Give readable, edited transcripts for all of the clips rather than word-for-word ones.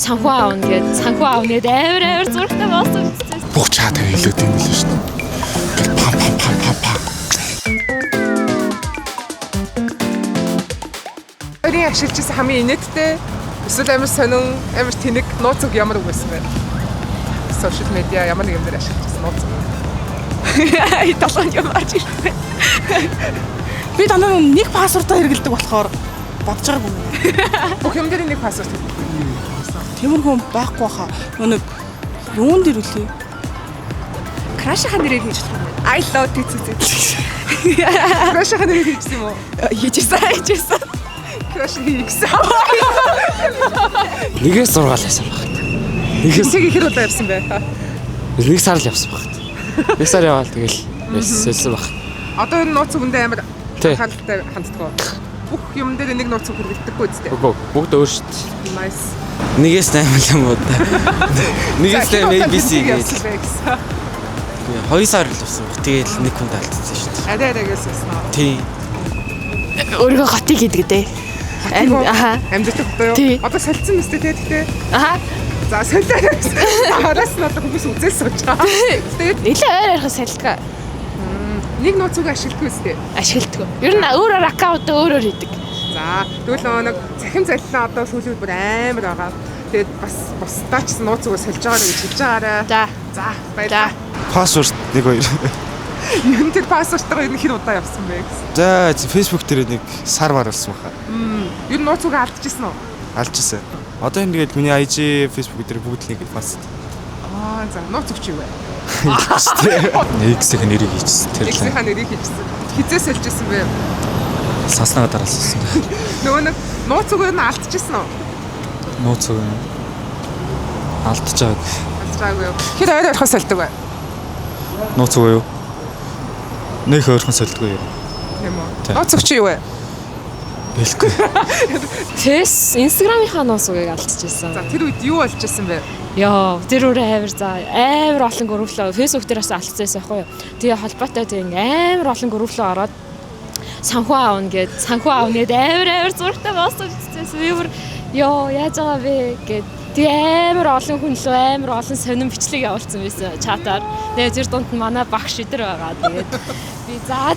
санхүү аавна гээд санхүү аавнээд амар зургтай болсон гэсэн. Бүх чатаар илүү тийм л шүү дээ. Па. Өөрийн ашиглажсэн хамгийн инээдтэй эсвэл амар сонин амар тэнэг нууц үг ямар үг байсан бэ? Сошиал медиа ямар нэг юм дээр ашиглажсэн нууц үг. Талан юм арч ирсэн. Би танаа нэг пассвортоо хэрэгэлдэг болохоор бодож байгаагүй юм. Бүх юм дээр нэг пассворд. Тиймэрхүү байхгүй хаа. Нэг юун дээр үлээ? Краш ханарыг хийж чадах юм. I love TCC. Краш ханарыг хийсэн юм уу? Хийжсэн. Краш хийсэн. Нэгээс 6 л байсан баг. Нэгээс Ихэр удаа явсан бай. нэг сар л явсан баг. Нэг сар яваал тэгэл хэлсэн баг. Одоо энэ нууц үгэндээ амар Тий. хандтай ханддаг. Бүх юм дээр нэг нууц үг хэрэглэдэггүй үстэй. Үгүй бүгд өөр шүү дээ. Nice. Нэгээс 8 юм уу да. Нэгээс 8 ABC гэж. 2 сар л явсан баг. Тэгэл нэг хүн алдсан шүү дээ. Арай гэсэн. Тий. Өөрийгөө хотыг хийдэг дээ. Аха. Амьддаг боёо. Тий. Одоо солилцсон мэт дээ тэгтээ. Аха. За солиороо. Араас нь одоо хүмүүс үзээс сууж байгаа. Тэгээд Нилээ ойр ярих салдгаа нэг нууц үг ашигладаг үстэй. ашигладаг. Ер нь өөрөөр аккаунт өөрөөр хийдэг. За тэгвэл нэг цахим заллаа одоо сүүлийн бүр амар байгаа. Тэгээд бас бусдаа ч нууц үгөө сольж байгаараа гэж хэлж байгаарай. За. За баярлалаа. Пассворд 1 2. Юу тэр пассвортоо энэ хэр удаа явсан бэ гэсэн. За Facebook дээр нэг сар болсон баха. Юу нууц үгээ алдчихсан уу? Алжсэн. Одоо энэ тэгээд миний IG Facebook дээр бүгд л нэг пасс. За нууц үг чи юу вэ? X-ийн нэрийг хийчихсэн. Тэр л X-ийн нэрийг хийчихсэн. Хизээ сольжсэн бэ? саснаа дараалсан. Нөгөө нэг нууц үгээр нь алдчихсан уу? Нууц үг алдчихаг. Алдчихаагүй юу? Хэр ойр орхоо сольдог вэ? Нууц үг юу? Нэг ойрхон солдгүй юм. Тийм үү? Нууц үг чи юу вэ? Хэлэхгүй. Instagram-ийнхаа нуус үгийг алдчихсан. За тэр үед юу болж исэн бэ? Яа, тэр өөр амар олон групплөө Facebook дээрээс алдчихсан байхгүй юу. Тэгээ холбоотой тийм амар олон групплөө ороод санхүү аавна гээд санхүү аавнээд амар зургтай болсон гэсэн. Би бүр ёо яаж байгаа вэ гээд тэгээ амар олон хүн лөө амар олон сонин бичлэг явуулсан байсан чатаар. Тэгээ зэр дунд нь манай багш идэр байгаа. Тэгээд би за.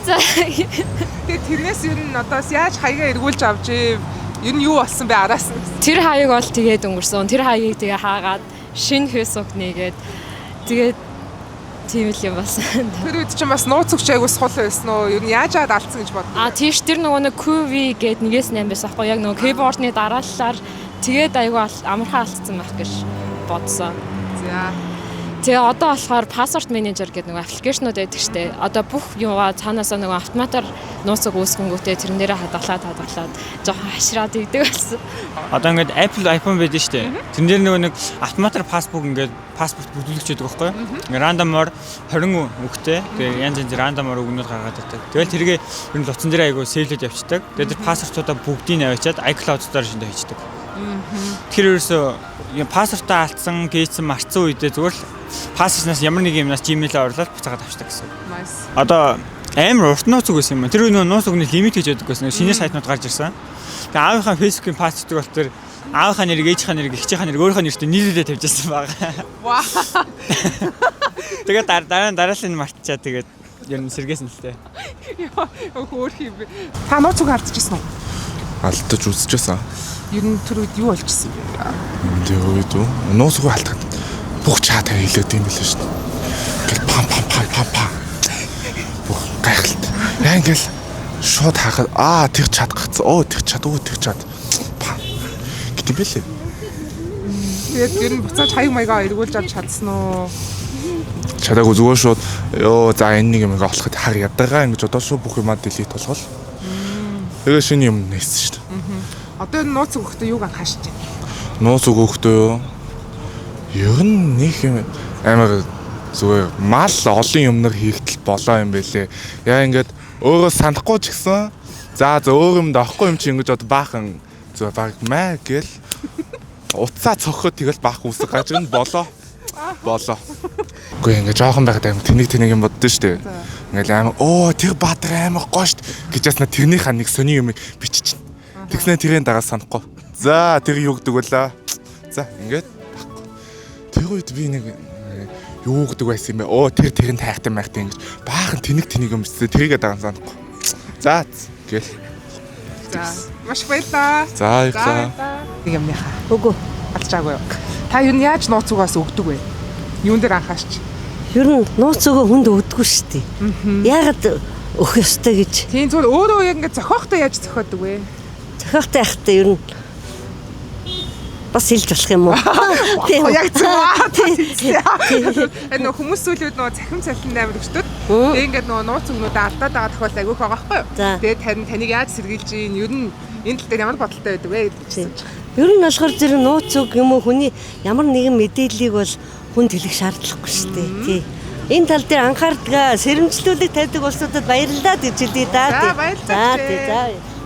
Тэгээ тэрнээс ер нь одоо яаж хаягаа эргүүлж авч ер нь юу болсон бэ араас нь? Тэр хаяг бол тэгээд өнгөрсөн. Тэр хаягийг тэгээ хаагаад шинэ Facebook нээгээд тэгээд тийм л юм болсон. Тэр үед чинь бас нууц өгч айгу сул байсан уу? Ер нь яаж аваад алдсан гэж бодсон. Тийш тэр нөгөө нэг QV гээд нэгээс 8 байсан аахгүй яг нөгөө keyboard-ны дарааллаар тэгээд айгу амархан алдсан байх гэж бодсон. За. Тэгээ одоо болохоор password manager гэдэг нөгөө аппликейшнууд байдаг штэ. Одоо бүх юугаа цаанаасаа нөгөө автоматар нууцыг үүсгэнгүүтээ тэрнээрээ хадгалаад жоохон хашраад идэг болсон. Одоо ингээд Apple iPhone байдаг штэ. Тэрэн дээр нөгөө нэг автоматар паспорт ингээд паспорт бүдүүлэгч байдаг байхгүй юу? Ингээд рандомор 20 үгтэй. Тэгээ янз янз рандомор үгнүүд гаргаад ирдэг. Тэгэл тэргээ ер нь луцсан дээр айгу сейвлээд явчихдаг. Тэгээд тэр паспортуудаа бүгдийг аваачаад iCloud-аар шиндээ хийдэг. Тэр ерөөсөө паспортаа алдсан, гээцсэн, марцсан үедээ зүгээр л паспортнаас ямар нэг юмнаас Gmail-аар оруулаад буцаагаад авчдаг гэсэн. Nice. Одоо амар урт нууц үг гэсэн юм. Тэр нөгөө нууц үгний лимит гэж байдаг гэсэн. Шинэ сайтнууд гарч ирсэн. Тэгээ аавынхаа Facebook-ийн паспортыг бол тэр аавынхаа нэрийг, ээжийнхаа нэрийг, эгчийнхаа нэрийг өөрийнхөө нэртэй нийлүүлээд тавьжсэн байгаа. Вау. Тэгээд дараалал нь мартчихаа тэгээд ер нь сэргээсэн л тээ. Яа, хөөх юм бэ. Та нууц үг алдчихсан уу? Алдаж үзчихсэн. Ер нь тэр үед юу болчихсон бэ? Тэ үед үү? Нууц үг алдаад бүх чатаар илүү тийм л шүү дээ. Ингээл па. Бүх гайхалт. Яа ингээл шууд хахад тэр чат гацсан. Тэр чат. Па. Гэтэм бэлээ. Тэгээд ер нь буцааж хаяг маягаа эргүүлж авч чадсан уу? Чадаагүй зүгээр шууд за энэ нэг юм ингээ олоход хар ядаргаа ингэж одоо шууд бүх юмаа delete болгол. Тэгээ шинэ юм нээсэн шүү дээ. Одоо энэ нууц өгөхдөө юуг анхаашж байна? Нууц өгөхдөө юу? Ер нь нэг юм амар зүгээр мал олон юмнар хийгдэл болоо юм байлээ. Яа ингээд өөрөө санахгүй ч гэсэн за өөр юмд авахгүй юм чи ингэж одоо баахан зүгээр баг маа гэл утсаа цохоход тэгэл баах үсэг гарч ирнэ болоо. Үгүй ингээ жоохон байгаад аим тэнийг юм боддоо штэ. Ингээл аим тэр баатар амар гоё штт гэж яснаа тэрнийхээ нэг сони юм бичиж чинь. Тэгснэ тэрийн дараа санахгүй. За тэр юу гэдэг вэ? За ингээд байхгүй. Тэр үед би нэг юу гэдэг байсан юм бэ? Оо тэрэн тайхтай майхтай ингэж баахан тэнэг юм өссөн. Тэрийгээ дагаан санахгүй. За гэл. За маш баярлаа. За яа. Нэг юмныхаа. Үгүй. Алчаагүй юу? Та юу яаж нууцугаас өгдөг вэ? Юун дээр анхаарч? Ер нь нууц өгөө хүнд өгдөггүй шүү дээ. Яагаад өгөх ёстой гэж. Тийм зүгээр өөрөө яг ингээд зохиохтой яаж зохиодог вэ? Зохиохтой байхдаа ер нь бас хэлж болох юм уу? Тийм. Яг зөв. Энэ хүмүүс сүлүүд нөгөө захим цалин амар өчтөд. Тэгээ ингээд нөгөө нууц өгнүүдээ алдаад байгаа тохиолдол айгүйх байгаа байхгүй юу? Тэгээд таныг яаж сэргийлж ийн ер нь энэ тал дээр ямар бодолтой байдаг вэ гэж. Ер нь болохоор зэрэг нууц үг юм уу хүний ямар нэгэн мэдээллийг бол хүнд хэлэх шаардлагагүй шүү дээ. Тий. Энэ тал дээр анхаардаг сэрэмжлүүлэг тавьдаг улсуудад баярлалаа гэж хэлье да. За баярлалаа. За тий. За.